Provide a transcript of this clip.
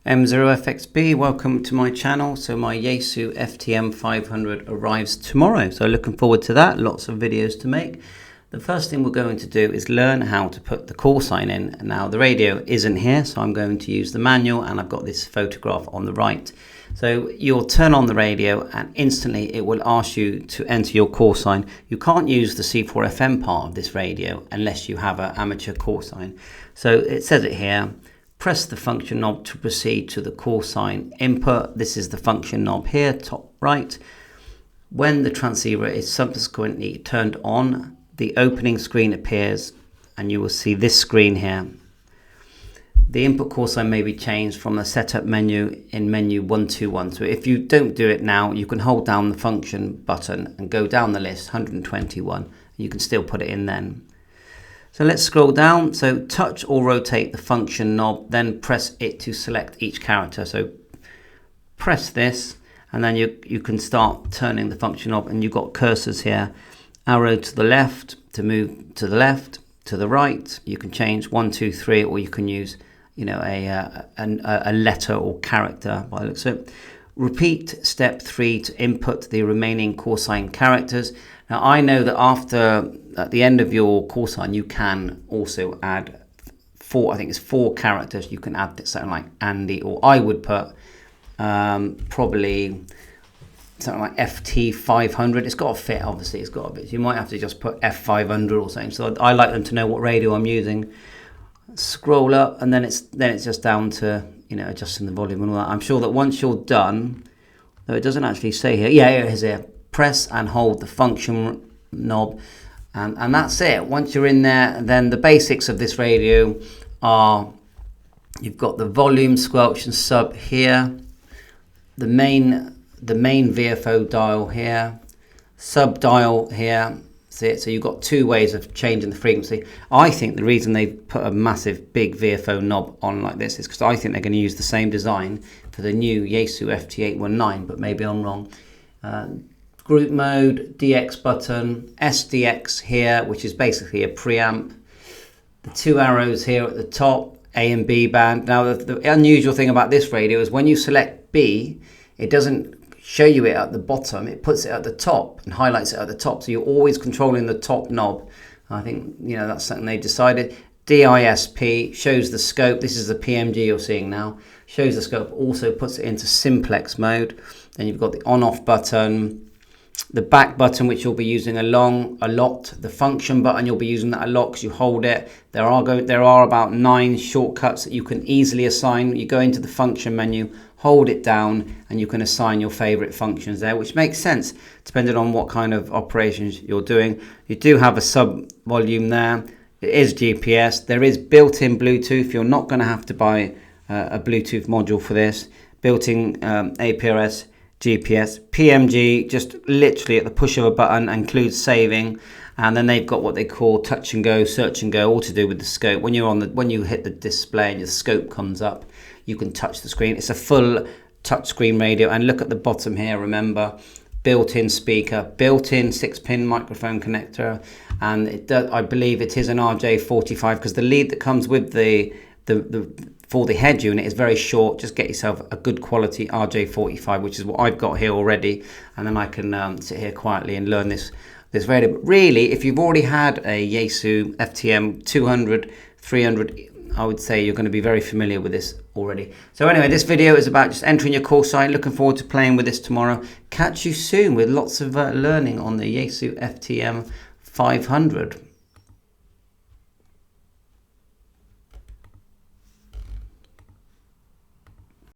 M0FXB, welcome to my channel. So my Yaesy FTM500 arrives tomorrow, so looking forward to that. Lots of videos to make. The first thing we're going to do is learn how to put the call sign in. Now the radio isn't here, so I'm going to use the manual, and I've got this photograph on the right. So you'll turn on the radio and instantly it will ask you to enter your call sign. You can't use the C4FM part of this radio unless you have an amateur call sign. So it says it here. Press the function knob to proceed to the call sign input. This is the function knob here, top right. When the transceiver is subsequently turned on, the opening screen appears and you will see this screen here. The input call sign may be changed from the setup menu in menu 121. So if you don't do it now, you can hold down the function button and go down the list, 121. You can still put it in then. So let's scroll down. So touch or rotate the function knob, then press it to select each character. So press this and then you can start turning the function knob, and you've got cursors here. Arrow to the left to move to the left, to the right. You can change 1, 2, 3, or you can use a letter or character by the looks of it. Repeat step 3 to input the remaining call sign characters. Now I know that at the end of your call sign you can also add 4, I think it's 4 characters. You can add something like Andy, or I would put probably something like FT500. It's got to fit, obviously. It's got to be. You might have to just put F500 or something. So I like them to know what radio I'm using. Scroll up, and then it's just down to adjusting the volume and all that. I'm sure that once you're done, though it doesn't actually say here. Yeah, it is here. Press and hold the function knob, and that's it. Once you're in there, then the basics of this radio are: you've got the volume, squelch, and sub here, the main VFO dial here, sub dial here. See it? So you've got 2 ways of changing the frequency. I think the reason they put a massive big VFO knob on like this is because I think they're going to use the same design for the new Yaesy FT819, but maybe I'm wrong. Group mode, DX button, SDX here, which is basically a preamp. The 2 arrows here at the top, A and B band. Now the unusual thing about this radio is when you select B, it doesn't show you it at the bottom, it puts it at the top and highlights it at the top, so you're always controlling the top knob. I think that's something they decided. DISP shows the scope. This is the PMG you're seeing now, shows the scope, also puts it into simplex mode. Then you've got the on off button, the back button, which you'll be using a lot. The function button, you'll be using that a lot because you hold it. There are about 9 shortcuts that you can easily assign. You go into the function menu, hold it down, and you can assign your favorite functions there, which makes sense depending on what kind of operations you're doing. You do have a sub volume there. It is GPS. There is built-in Bluetooth. You're not going to have to buy a Bluetooth module for this. Built-in APRS, GPS, PMG, just literally at the push of a button, includes saving. And then they've got what they call touch and go, search and go, all to do with the scope. When you hit the display and your scope comes up, you can touch the screen. It's a full touch screen radio. And look at the bottom here, remember, built-in speaker, built-in 6-pin microphone connector, and I believe it is an RJ45 because the lead that comes with for the head unit is very short. Just get yourself a good quality RJ45, which is what I've got here already, and then I can sit here quietly and learn this radio. But really, if you've already had a Yaesy FTM200, 300, I would say you're going to be very familiar with this already. So anyway, this video is about just entering your call sign. Looking forward to playing with this tomorrow. Catch you soon with lots of learning on the Yaesy FTM500.